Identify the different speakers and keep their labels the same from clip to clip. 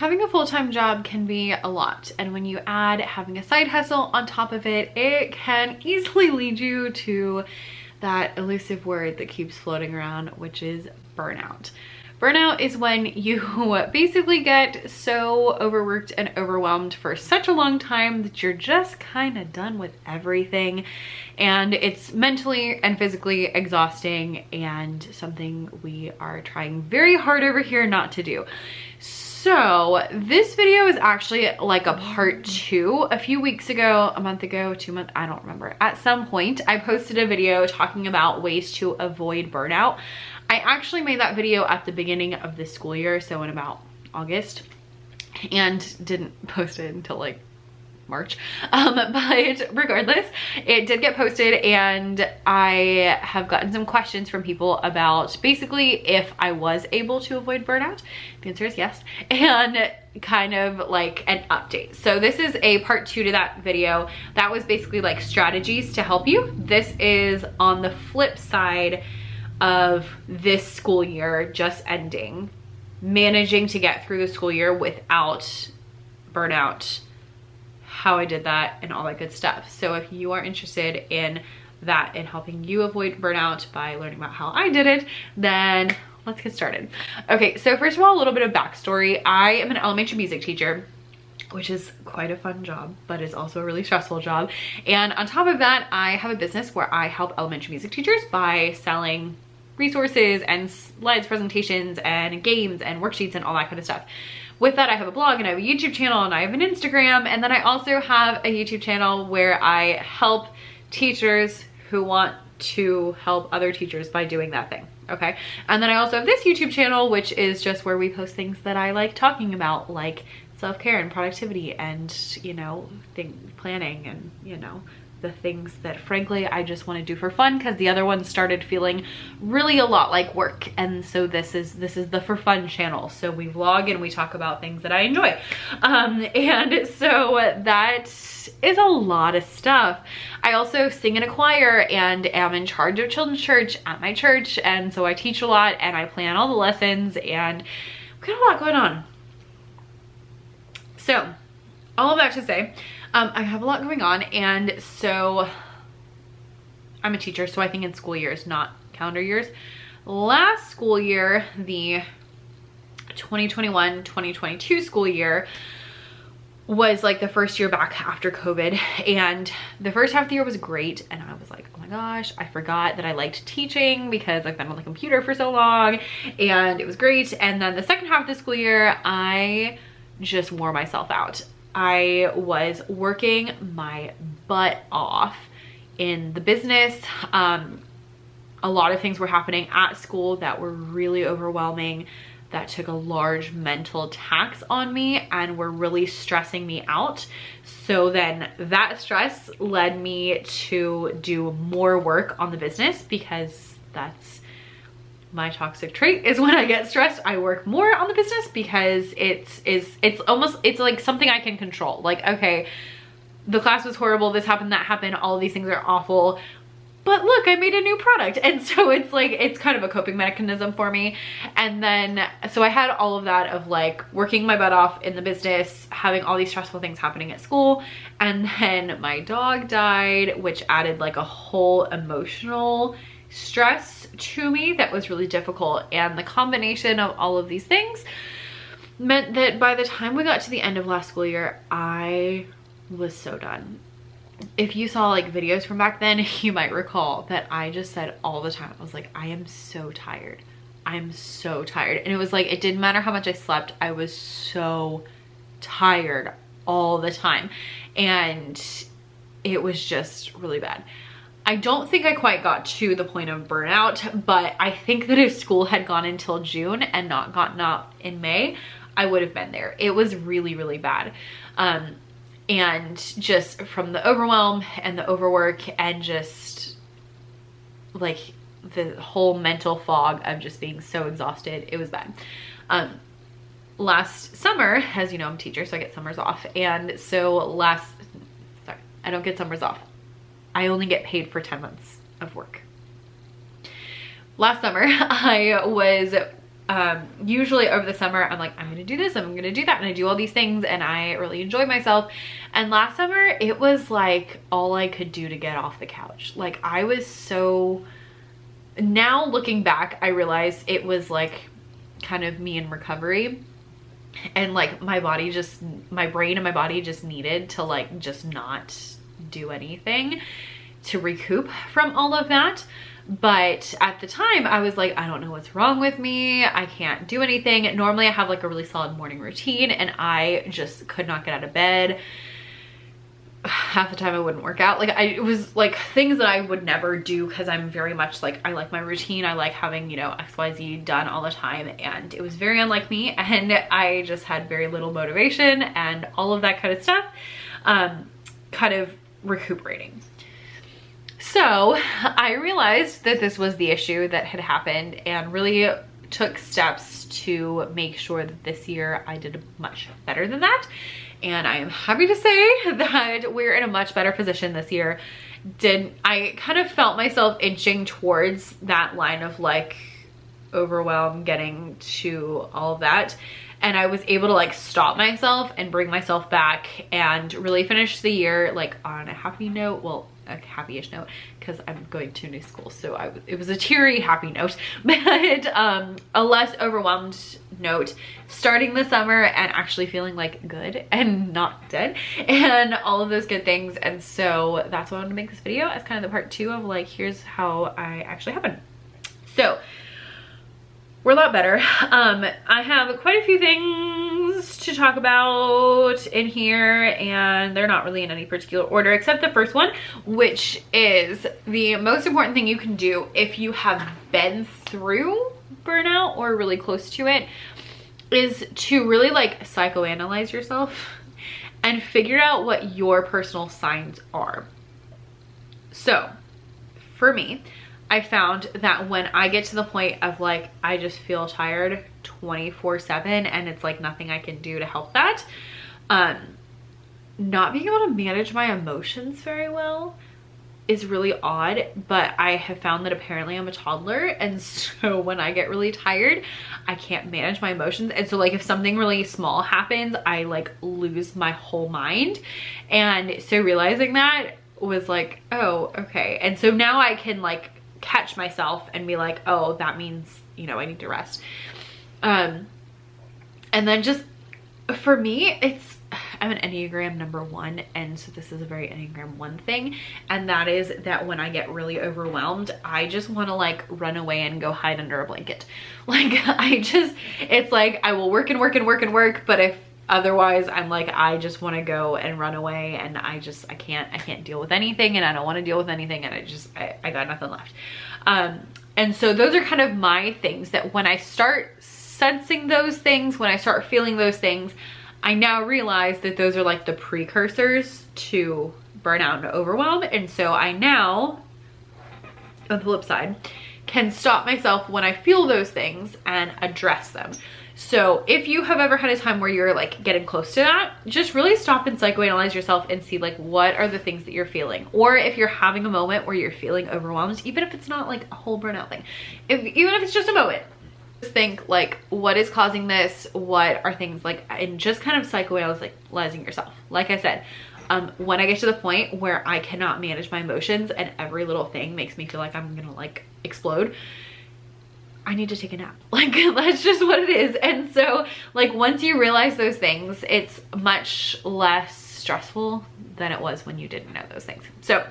Speaker 1: Having a full-time job can be a lot, and when you add having a side hustle on top of it, it can easily lead you to that elusive word that keeps floating around, which is burnout. Burnout is when you basically get so overworked and overwhelmed for such a long time that you're just kind of done with everything, and it's mentally and physically exhausting and something we are trying very hard over here not to do. So this video is actually like a part 2. A few weeks ago, a month ago, 2 months, I don't remember. At some point, I posted a video talking about ways to avoid burnout. I actually made that video at the beginning of the school year, so in about August, and didn't post it until like March. But regardless, it did get posted, and I have gotten some questions from people about basically if I was able to avoid burnout. The answer is yes, and kind of like an update. So this is a part 2 to that video. That was basically like strategies to help you. This is on the flip side of this school year just ending, managing to get through the school year without burnout, how I did that, and all that good stuff. So if you are interested in that and helping you avoid burnout by learning about how I did it, then let's get started. Okay, so first of all, a little bit of backstory. I am an elementary music teacher, which is quite a fun job, but it's also a really stressful job. And on top of that, I have a business where I help elementary music teachers by selling resources and slides, presentations, and games and worksheets and all that kind of stuff. With that, I have a blog and I have a YouTube channel and I have an Instagram, and then I also have a YouTube channel where I help teachers who want to help other teachers by doing that thing, okay? And then I also have this YouTube channel, which is just where we post things that I like talking about, like self-care and productivity and, you know, planning and, you know, the things that frankly I just want to do for fun, because the other one started feeling really a lot like work. And so this is the for fun channel. So we vlog and we talk about things that I enjoy. And so that is a lot of stuff. I also sing in a choir and am in charge of children's church at my church. And so I teach a lot and I plan all the lessons, and we've got a lot going on. So all of that to say, I have a lot going on, and so I'm a teacher, so I think in school years, not calendar years. Last school year, the 2021-2022 school year, was like the first year back after COVID, and the first half of the year was great, and I was like, oh my gosh, I forgot that I liked teaching because I've been on the computer for so long, and it was great. And then the second half of the school year, I just wore myself out. I was working my butt off in the business. A lot of things were happening at school that were really overwhelming, that took a large mental tax on me and were really stressing me out. So then that stress led me to do more work on the business, because that's my toxic trait, is when I get stressed, I work more on the business, because it's like something I can control. Like, okay, the class was horrible, this happened, that happened, all of these things are awful, but look, I made a new product. And so it's like, it's kind of a coping mechanism for me. And then, so I had all of that of like working my butt off in the business, having all these stressful things happening at school. And then my dog died, which added like a whole emotional stress to me that was really difficult. And the combination of all of these things meant that by the time we got to the end of last school year, I was so done. If you saw like videos from back then, you might recall that I just said all the time, I was like, I am so tired. I'm so tired. And it was like, it didn't matter how much I slept, I was so tired all the time. And it was just really bad. I don't think I quite got to the point of burnout, but I think that if school had gone until June and not gotten out in May, I would have been there. It was really, really bad. And just from the overwhelm and the overwork and just like the whole mental fog of just being so exhausted, it was bad. Last summer, as you know, I'm a teacher, so I get summers off. And so I don't get summers off. I only get paid for 10 months of work. Last summer, I was Usually over the summer, I'm like, I'm gonna do this, I'm gonna do that, and I do all these things, and I really enjoy myself. And last summer, it was like all I could do to get off the couch. Like, I was so, now looking back, I realized it was like kind of me in recovery, and like my body just, my brain and my body just needed to like just not do anything to recoup from all of that. But at the time I was like, I don't know what's wrong with me. I can't do anything. Normally I have like a really solid morning routine, and I just could not get out of bed. Half the time I wouldn't work out. Like it was like things that I would never do, because I'm very much like, I like my routine. I like having, you know, XYZ done all the time, and it was very unlike me, and I just had very little motivation and all of that kind of stuff, kind of recuperating. So I realized that this was the issue that had happened, and really took steps to make sure that this year I did much better than that. And I am happy to say that we're in a much better position this year. I kind of felt myself inching towards that line of like overwhelm, getting to all of that. And I was able to like stop myself and bring myself back and really finish the year like on a happy note. Well, a happy-ish note, because I'm going to a new school, so it was a teary happy note, but a less overwhelmed note, starting the summer and actually feeling like good and not dead and all of those good things. And so that's why I wanted to make this video as kind of the part 2 of like, here's how I actually happened. So we're a lot better. I have quite a few things to talk about in here, and they're not really in any particular order except the first one, which is the most important thing you can do if you have been through burnout or really close to it, is to really like psychoanalyze yourself and figure out what your personal signs are. So for me, I found that when I get to the point of like, I just feel tired 24/7 and it's like nothing I can do to help that, not being able to manage my emotions very well is really odd, but I have found that apparently I'm a toddler, and so when I get really tired, I can't manage my emotions. And so like if something really small happens, I like lose my whole mind. And so realizing that was like, oh, okay. And so now I can like catch myself and be like, oh, that means, you know, I need to rest. And then just for me, I'm an Enneagram number 1, and so this is a very Enneagram 1 thing, and that is that when I get really overwhelmed, I just want to like run away and go hide under a blanket. Like it's like I will work and work and work and work, but if otherwise I'm like, I just want to go and run away, and I can't deal with anything, and I don't want to deal with anything, and I got nothing left. And so those are kind of my things that when I start sensing those things, when I start feeling those things, I now realize that those are like the precursors to burnout and overwhelm. And so I now, on the flip side, can stop myself when I feel those things and address them. So if you have ever had a time where you're like getting close to that, just really stop and psychoanalyze yourself and see like, what are the things that you're feeling? Or if you're having a moment where you're feeling overwhelmed, even if it's not like a whole burnout thing, even if it's just a moment, just think like, what is causing this? What are things like, and just kind of psychoanalyzing yourself. Like I said, when I get to the point where I cannot manage my emotions and every little thing makes me feel like I'm gonna like explode, I need to take a nap. Like, that's just what it is. And so like, once you realize those things, it's much less stressful than it was when you didn't know those things. So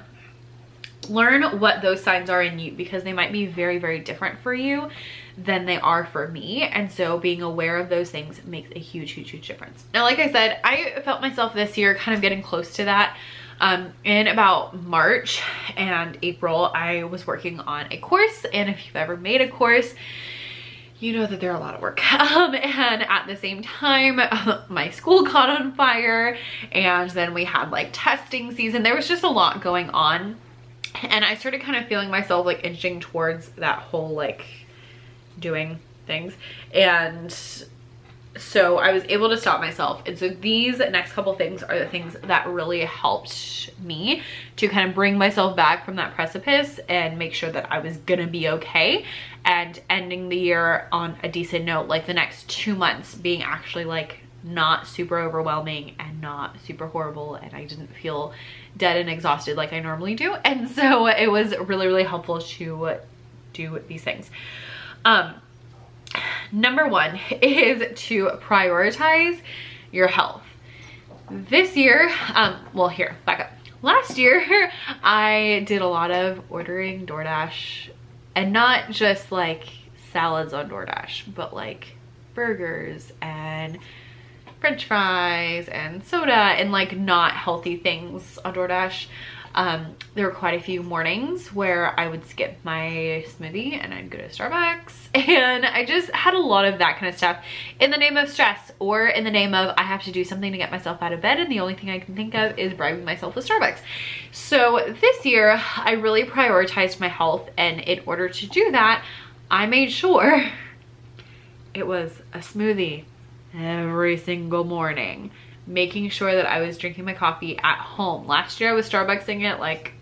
Speaker 1: learn what those signs are in you, because they might be very, very different for you than they are for me. And so being aware of those things makes a huge, huge, huge difference. Now, like I said, I felt myself this year kind of getting close to that. In about March and April, I was working on a course, and if you've ever made a course, you know that they're a lot of work. And at the same time, my school caught on fire, and then we had like testing season. There was just a lot going on, and I started kind of feeling myself like inching towards that whole like doing things. And So I was able to stop myself. And so these next couple things are the things that really helped me to kind of bring myself back from that precipice and make sure that I was gonna be okay, and ending the year on a decent note, like the next 2 months being actually like not super overwhelming and not super horrible, and I didn't feel dead and exhausted like I normally do. And so it was really, really helpful to do these things. Number one is to prioritize your health. This year, well, here, back up. Last year, I did a lot of ordering DoorDash, and not just like salads on DoorDash, but like burgers and French fries and soda and like not healthy things on DoorDash. There were quite a few mornings where I would skip my smoothie and I'd go to Starbucks, and I just had a lot of that kind of stuff in the name of stress, or in the name of I have to do something to get myself out of bed, and the only thing I can think of is bribing myself with Starbucks. So this year I really prioritized my health, and in order to do that, I made sure it was a smoothie every single morning, making sure that I was drinking my coffee at home. Last year I was Starbucksing it like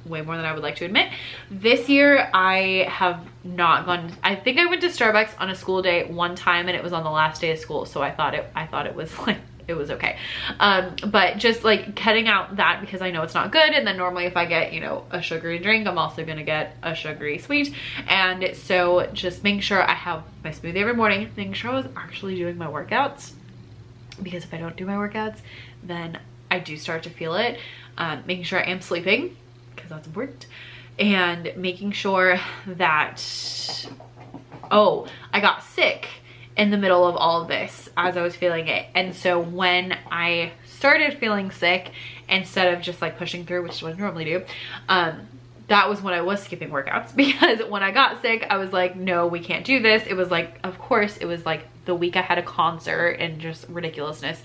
Speaker 1: way more than I would like to admit. This year I have not gone. I think I went to Starbucks on a school day one time, and it was on the last day of school, so I thought it was like, it was okay. But just like cutting out that, because I know it's not good. And then normally if I get, you know, a sugary drink, I'm also gonna get a sugary sweet. And so just making sure I have my smoothie every morning, making sure I was actually doing my workouts, because if I don't do my workouts, then I do start to feel it. Making sure I am sleeping, because that's important, and making sure that, oh, I got sick in the middle of all of this as I was feeling it. And so when I started feeling sick, instead of just like pushing through, which is what I normally do, that was when I was skipping workouts, because when I got sick, I was like, no, we can't do this. It was like, of course, it was like the week I had a concert and just ridiculousness.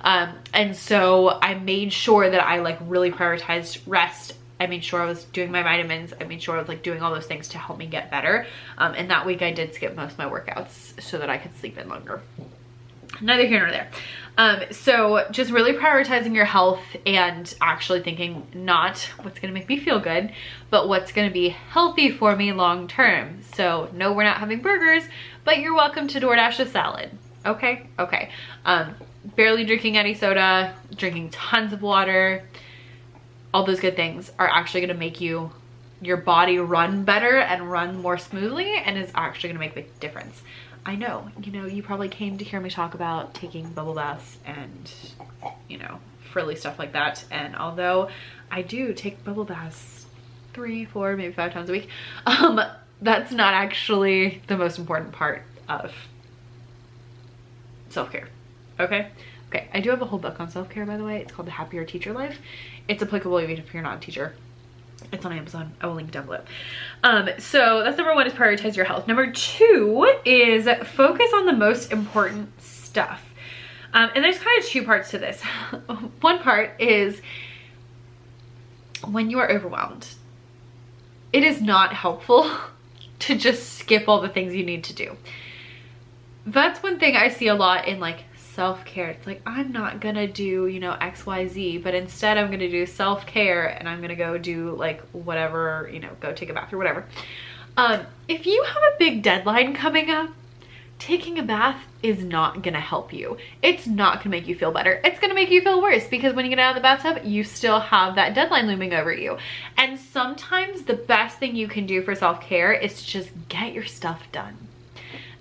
Speaker 1: And so I made sure that I like really prioritized rest. I made sure I was doing my vitamins. I made sure I was like doing all those things to help me get better. And that week I did skip most of my workouts so that I could sleep in longer. Neither here nor there. So just really prioritizing your health and actually thinking not what's gonna make me feel good, but what's gonna be healthy for me long term. So no, we're not having burgers, but you're welcome to DoorDash a salad. Okay, okay. Barely drinking any soda, drinking tons of water, all those good things are actually gonna make your body run better and run more smoothly, and is actually gonna make a big difference. I know, you know, you probably came to hear me talk about taking bubble baths and, you know, frilly stuff like that. And although I do take bubble baths 3, 4, maybe 5 times a week, that's not actually the most important part of self-care. Okay? Okay, I do have a whole book on self-care, by the way. It's called The Happier Teacher Life. It's applicable even if you're not a teacher. It's on Amazon. I will link down below. So that's number 1, is prioritize your health. Number 2 is focus on the most important stuff. And there's kind of 2 parts to this. One part is when you are overwhelmed, it is not helpful to just skip all the things you need to do. That's one thing I see a lot in like self-care. It's like, I'm not gonna do, you know, XYZ, but instead I'm gonna do self-care and I'm gonna go do like whatever, you know, go take a bath or whatever. If you have a big deadline coming up, taking a bath is not gonna help you. It's not gonna make you feel better. It's gonna make you feel worse, because when you get out of the bathtub, you still have that deadline looming over you. And sometimes the best thing you can do for self-care is to just get your stuff done.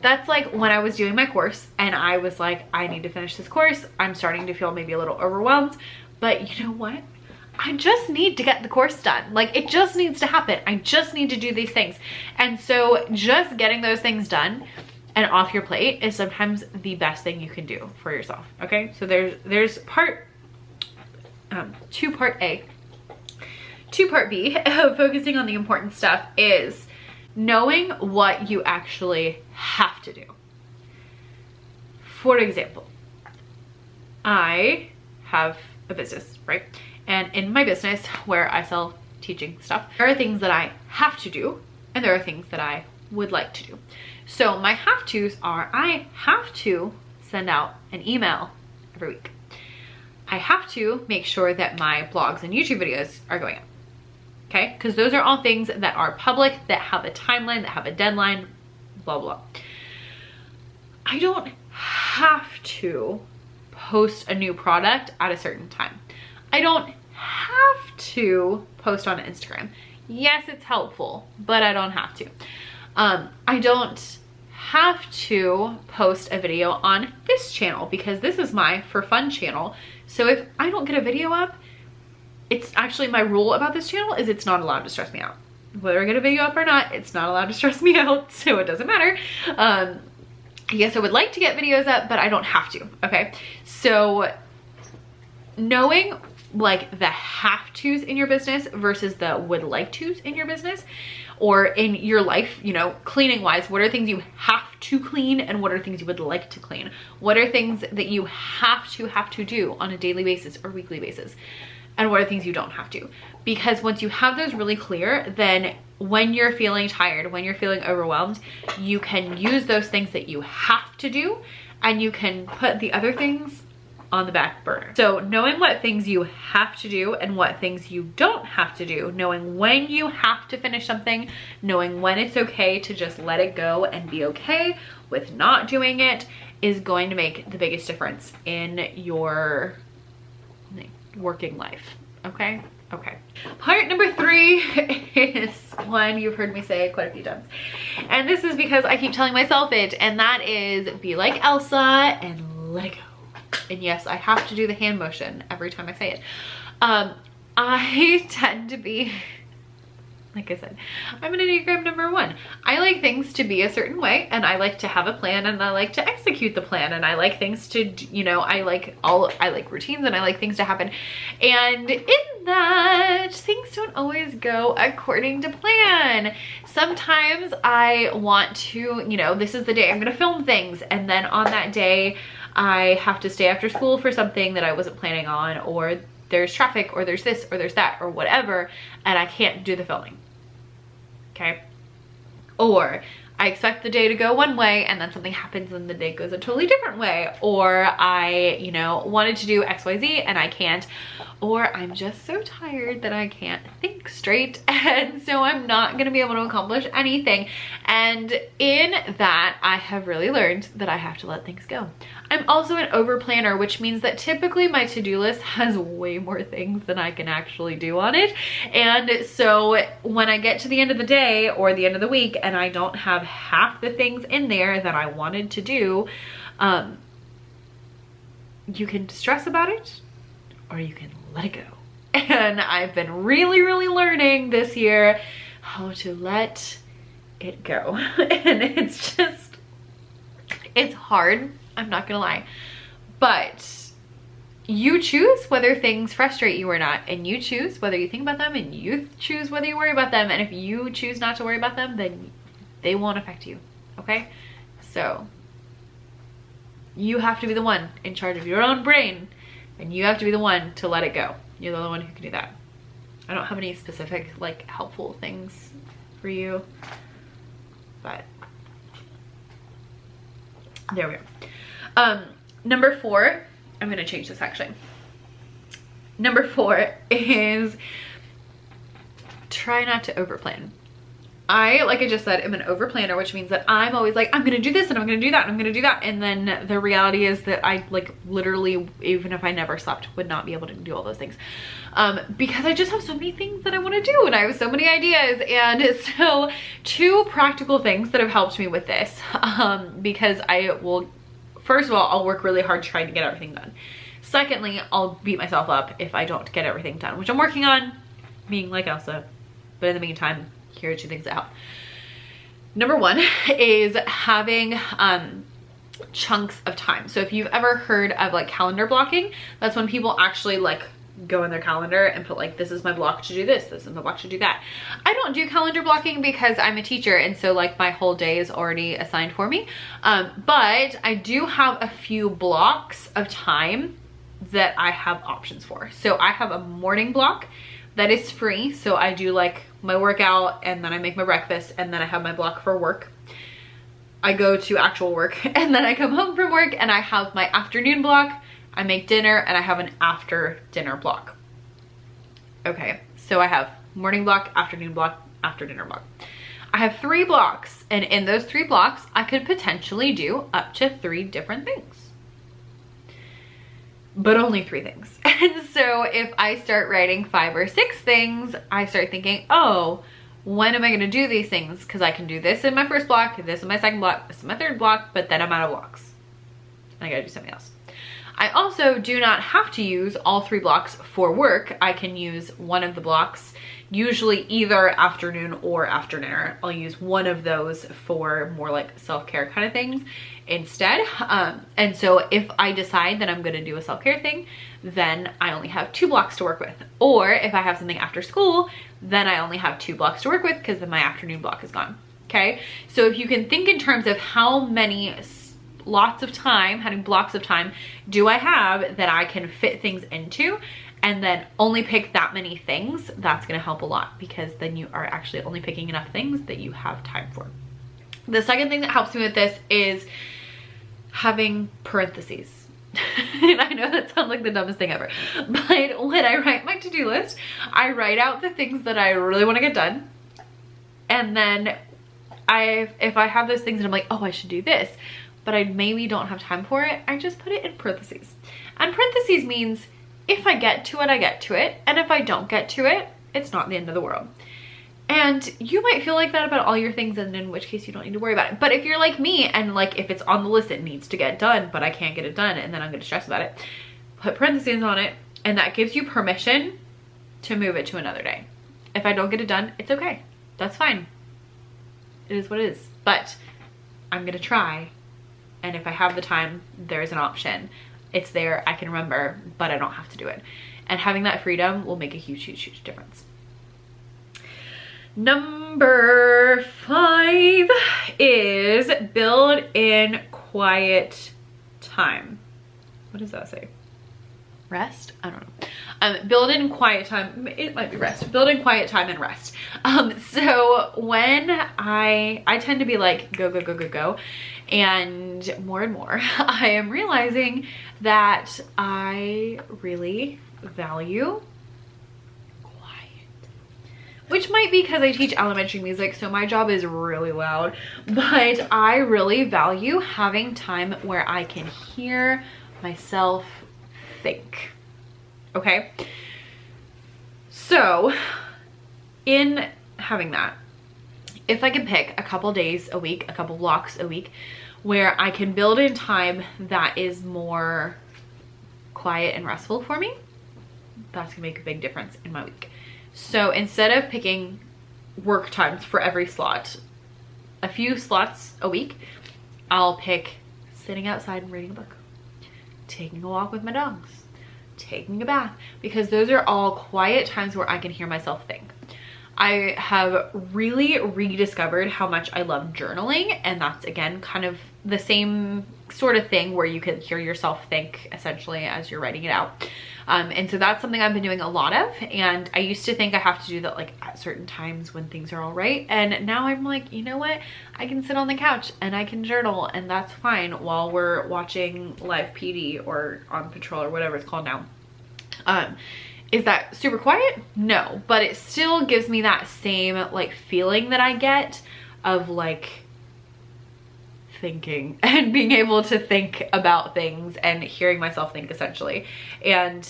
Speaker 1: That's like when I was doing my course and I was like, I need to finish this course. I'm starting to feel maybe a little overwhelmed, but you know what? I just need to get the course done. Like, it just needs to happen. I just need to do these things. And so just getting those things done and off your plate is sometimes the best thing you can do for yourself. Okay, so there's part 2 part A. 2 part B of focusing on the important stuff is knowing what you actually have to do. For example, I have a business, right? And in my business where I sell teaching stuff, there are things that I have to do and there are things that I would like to do. So my have-tos are, I have to send out an email every week. I have to make sure that my blogs and YouTube videos are going up. Okay, because those are all things that are public, that have a timeline, that have a deadline, blah, blah. I don't have to post a new product at a certain time. I don't have to post on Instagram. Yes, it's helpful, but I don't have to. I don't have to post a video on this channel because this is my for fun channel. So if I don't get a video up, it's actually my rule about this channel is it's not allowed to stress me out. Whether I get a video up or not, it's not allowed to stress me out, so it doesn't matter. Yes, I would like to get videos up, but I don't have to, okay? So knowing like the have tos in your business versus the would like tos in your business or in your life, you know, cleaning wise, what are things you have to clean and what are things you would like to clean? What are things that you have to do on a daily basis or weekly basis? And what are things you don't have to? Because once you have those really clear, then when you're feeling tired, when you're feeling overwhelmed, you can use those things that you have to do and you can put the other things on the back burner. So knowing what things you have to do and what things you don't have to do, knowing when you have to finish something, knowing when it's okay to just let it go and be okay with not doing it is going to make the biggest difference in your working life, okay? Okay. Part number 3 is one you've heard me say quite a few times. And this is because I keep telling myself it, and that is be like Elsa and let it go. And yes, I have to do the hand motion every time I say it. I tend to be, like I said, I'm an Enneagram number 1. I like things to be a certain way and I like to have a plan and I like to execute the plan and I like things to, you know, I like routines and I like things to happen. And in that, things don't always go according to plan. Sometimes I want to, you know, this is the day I'm gonna film things and then on that day I have to stay after school for something that I wasn't planning on, or there's traffic, or there's this, or there's that, or whatever, and I can't do the filming, okay? Or I expect the day to go one way and then something happens and the day goes a totally different way. Or I, you know, wanted to do XYZ and I can't. Or I'm just so tired that I can't think straight. And so I'm not gonna be able to accomplish anything. And in that, I have really learned that I have to let things go. I'm also an over planner, which means that typically my to-do list has way more things than I can actually do on it. And so when I get to the end of the day or the end of the week and I don't have half the things in there that I wanted to do, you can stress about it or you can let it go. And I've been really, really learning this year how to let it go. And it's just, it's hard. I'm not gonna lie, but you choose whether things frustrate you or not, and you choose whether you think about them, and you choose whether you worry about them. And if you choose not to worry about them, then they won't affect you, okay? So you have to be the one in charge of your own brain, and you have to be the one to let it go. You're the only one who can do that. I don't have any specific like helpful things for you, but there we go. Number 4, I'm gonna change this actually. Number 4 is try not to overplan. I, like I just said, am an overplanner, which means that I'm always like, I'm gonna do this and I'm gonna do that and I'm gonna do that. And then the reality is that I like literally, even if I never slept, would not be able to do all those things. Because I just have so many things that I wanna do and I have so many ideas. And so 2 practical things that have helped me with this, because I will, first of all, I'll work really hard trying to get everything done. Secondly, I'll beat myself up if I don't get everything done, which I'm working on, being like Elsa. But in the meantime, here are 2 things that help. Number 1 is having chunks of time. So if you've ever heard of like calendar blocking, that's when people actually like go in their calendar and put like, this is my block to do this, this is my block to do that. I don't do calendar blocking because I'm a teacher and so like my whole day is already assigned for me. But I do have a few blocks of time that I have options for. So I have a morning block that is free. So I do like my workout and then I make my breakfast and then I have my block for work. I go to actual work, and then I come home from work and I have my afternoon block, I make dinner, and I have an after dinner block. Okay, so I have morning block, afternoon block, after dinner block. I have 3 blocks, and in those 3 blocks, I could potentially do up to 3 different things. But only 3 things. And so if I start writing 5 or 6 things, I start thinking, oh, when am I gonna do these things? Because I can do this in my first block, this in my second block, this in my third block, but then I'm out of blocks. I gotta do something else. I also do not have to use all 3 blocks for work. I can use one of the blocks, usually either afternoon or after dinner. I'll use one of those for more like self-care kind of things instead. And so if I decide that I'm gonna do a self-care thing, then I only have 2 blocks to work with. Or if I have something after school, then I only have 2 blocks to work with because then my afternoon block is gone, okay? So if you can think in terms of how many lots of time, how many blocks of time do I have that I can fit things into, and then only pick that many things, that's gonna help a lot, because then you are actually only picking enough things that you have time for. The second thing that helps me with this is having parentheses. And I know that sounds like the dumbest thing ever, but when I write my to-do list, I write out the things that I really want to get done, and then if I have those things and I'm like, oh, I should do this, but I maybe don't have time for it, I just put it in parentheses. And parentheses means if I get to it, I get to it, and if I don't get to it, it's not the end of the world. And you might feel like that about all your things, and in which case you don't need to worry about it. But if you're like me, and like if it's on the list, it needs to get done, but I can't get it done, and then I'm gonna stress about it, put parentheses on it, and that gives you permission to move it to another day. If I don't get it done, it's okay. That's fine. It is what it is. But I'm gonna try, and if I have the time, there's an option. It's there, I can remember, but I don't have to do it. And having that freedom will make a huge, huge, huge difference. Number 5 is build in quiet time. What does that say? Rest? I don't know. Build in quiet time. It might be rest. Build in quiet time and rest. So when I tend to be like go, go, go, go, go. And more, I am realizing that I really value quiet. Which might be because I teach elementary music, so my job is really loud. But I really value having time where I can hear myself think. Okay? So, in having that, if I can pick a couple days a week, a couple blocks a week, where I can build in time that is more quiet and restful for me, that's gonna make a big difference in my week. So instead of picking work times for every slot, a few slots a week, I'll pick sitting outside and reading a book, taking a walk with my dogs, taking a bath, because those are all quiet times where I can hear myself think. I have really rediscovered how much I love journaling, and that's again kind of the same sort of thing where you can hear yourself think essentially as you're writing it out. And so that's something I've been doing a lot of, and I used to think I have to do that like at certain times when things are all right, and now I'm like, you know what, I can sit on the couch and I can journal, and that's fine while we're watching live PD or on patrol or whatever it's called now. Is that super quiet? No, but it still gives me that same like feeling that I get of like thinking and being able to think about things and hearing myself think essentially. And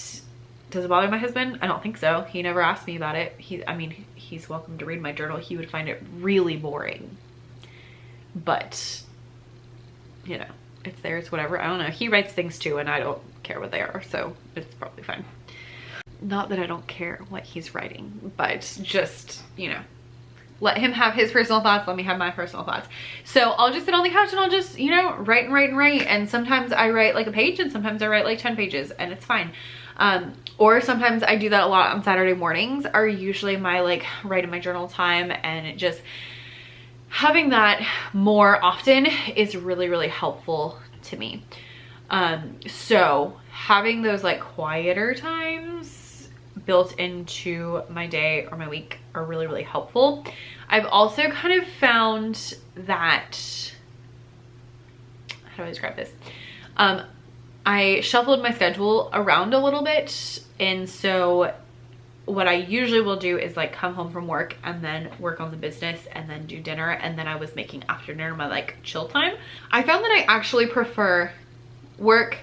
Speaker 1: does it bother my husband? I don't think so. He never asked me about it. I mean, he's welcome to read my journal. He would find it really boring, but you know, it's there, it's whatever. I don't know. He writes things too, and I don't care what they are, so it's probably fine. Not that I don't care what he's writing, but just, you know, let him have his personal thoughts, let me have my personal thoughts. So I'll just sit on the couch and I'll just, you know, write and write and write. And sometimes I write like a page, and sometimes I write like 10 pages, and it's fine. Or sometimes I do that a lot on Saturday mornings are usually my like write in my journal time, and it just, having that more often is really, really helpful to me. So having those like quieter times built into my day or my week are really, really helpful. I've also kind of found that how do I describe this? I shuffled my schedule around a little bit. And so what I usually will do is like come home from work and then work on the business and then do dinner. And then I was making after dinner my like chill time. I found that I actually prefer work,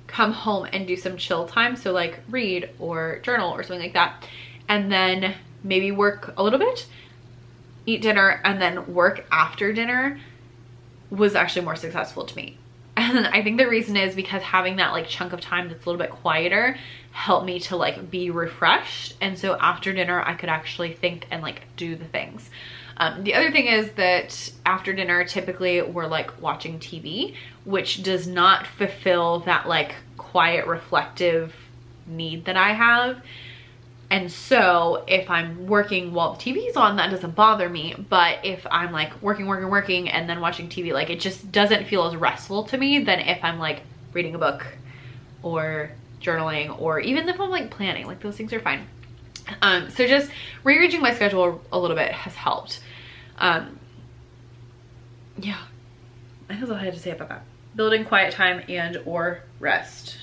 Speaker 1: come home and do some chill time. So like read or journal or something like that. And then maybe work a little bit, eat dinner, and then work after dinner was actually more successful to me. And I think the reason is because having that like chunk of time that's a little bit quieter helped me to like be refreshed. And so after dinner, I could actually think and like do the things. The other thing is that after dinner, typically we're like watching TV, which does not fulfill that like quiet, reflective need that I have. And so if I'm working while the TV's on, that doesn't bother me. But if I'm like working and then watching TV, like it just doesn't feel as restful to me than if I'm like reading a book or journaling, or even if I'm like planning, like those things are fine. So just rearranging my schedule a little bit has helped. Yeah, that's all I had to say about that. Building quiet time and or rest.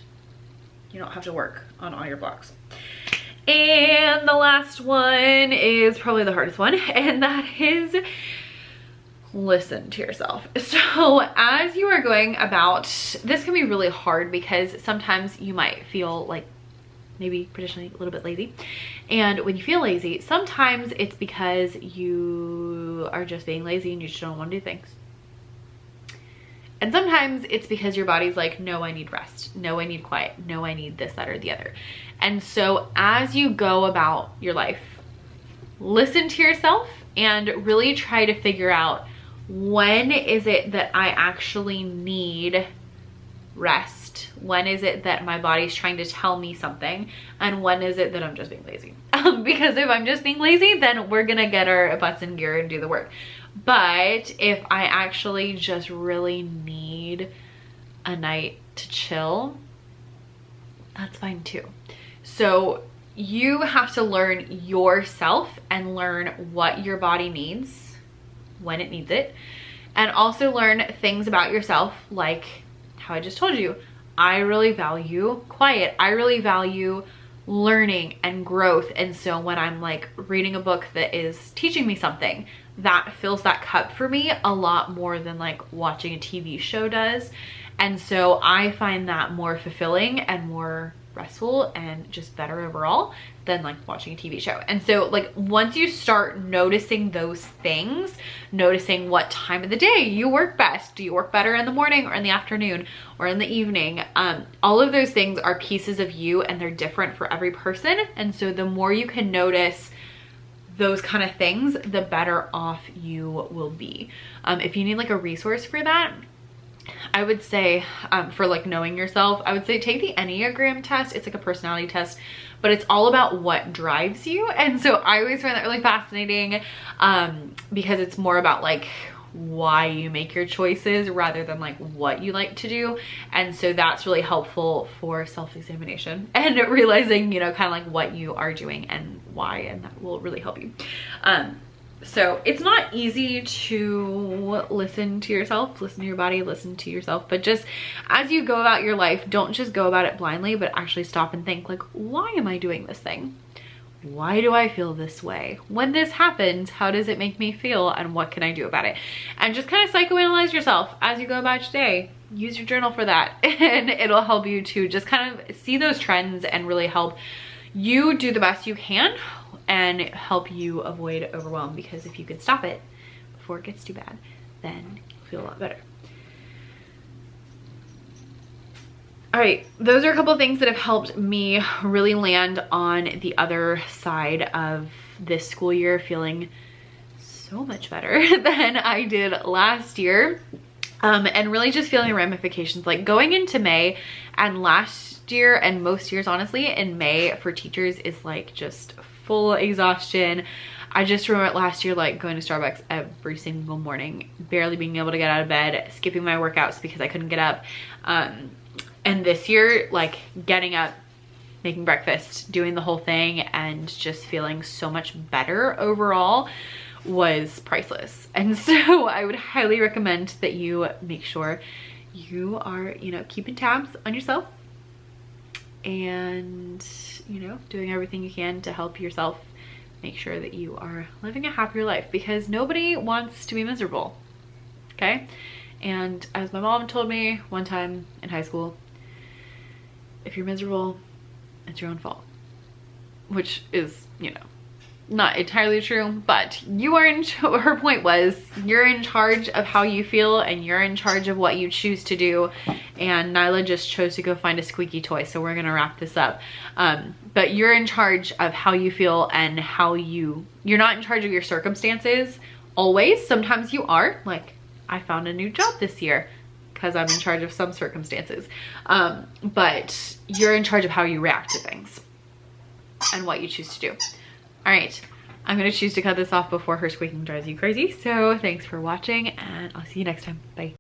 Speaker 1: You don't have to work on all your blocks. And the last one is probably the hardest one, and that is listen to yourself. So as you are going about, this can be really hard because sometimes you might feel like maybe traditionally a little bit lazy. And when you feel lazy, sometimes it's because you are just being lazy and you just don't want to do things. And sometimes it's because your body's like, no, I need rest. No, I need quiet. No, I need this, that, or the other. And so as you go about your life, listen to yourself and really try to figure out, when is it that I actually need rest? When is it that my body's trying to tell me something? And when is it that I'm just being lazy? Because if I'm just being lazy, then we're gonna get our butts in gear and do the work. But if I actually just really need a night to chill, that's fine too. So you have to learn yourself and learn what your body needs when it needs it, and also learn things about yourself, like how I just told you. I really value quiet. I really value learning and growth. And so when I'm like reading a book that is teaching me something, that fills that cup for me a lot more than like watching a TV show does. And so I find that more fulfilling and more restful and just better overall than like watching a TV show. And so like once you start noticing those things, noticing what time of the day you work best, do you work better in the morning or in the afternoon or in the evening, all of those things are pieces of you and they're different for every person. And so the more you can notice those kind of things, the better off you will be. If you need like a resource for that, I would say for like knowing yourself, I would say take the Enneagram test. It's like a personality test, but it's all about what drives you. And so I always find that really fascinating because it's more about like why you make your choices rather than like what you like to do. And so that's really helpful for self-examination and realizing, you know, kind of like what you are doing and why, and that will really help you. So it's not easy to listen to yourself, listen to your body, listen to yourself, but just as you go about your life, don't just go about it blindly, but actually stop and think like, why am I doing this thing? Why do I feel this way? When this happens, how does it make me feel and what can I do about it? And just kind of psychoanalyze yourself as you go about your day. Use your journal for that and it'll help you to just kind of see those trends and really help you do the best you can and help you avoid overwhelm, because if you can stop it before it gets too bad, then you'll feel a lot better. All right, those are a couple of things that have helped me really land on the other side of this school year feeling so much better than I did last year. And really just feeling ramifications, like going into May, and last year and most years honestly in May for teachers is like just full exhaustion. I just remember last year like going to Starbucks every single morning, barely being able to get out of bed, skipping my workouts because I couldn't get up. And this year, like getting up, making breakfast, doing the whole thing, and just feeling so much better overall was priceless. And so I would highly recommend that you make sure you are, you know, keeping tabs on yourself and, you know, doing everything you can to help yourself make sure that you are living a happier life, because nobody wants to be miserable, okay? And as my mom told me one time in high school, if you're miserable, it's your own fault, which is, you know, not entirely true, but you are in, her point was, you're in charge of how you feel and you're in charge of what you choose to do. And Nyla just chose to go find a squeaky toy, so we're gonna wrap this up. But you're in charge of how you feel and how you're not in charge of your circumstances always. Sometimes you are, like I found a new job this year because I'm in charge of some circumstances. But you're in charge of how you react to things and what you choose to do. All right, I'm gonna choose to cut this off before her squeaking drives you crazy. So thanks for watching and I'll see you next time. Bye.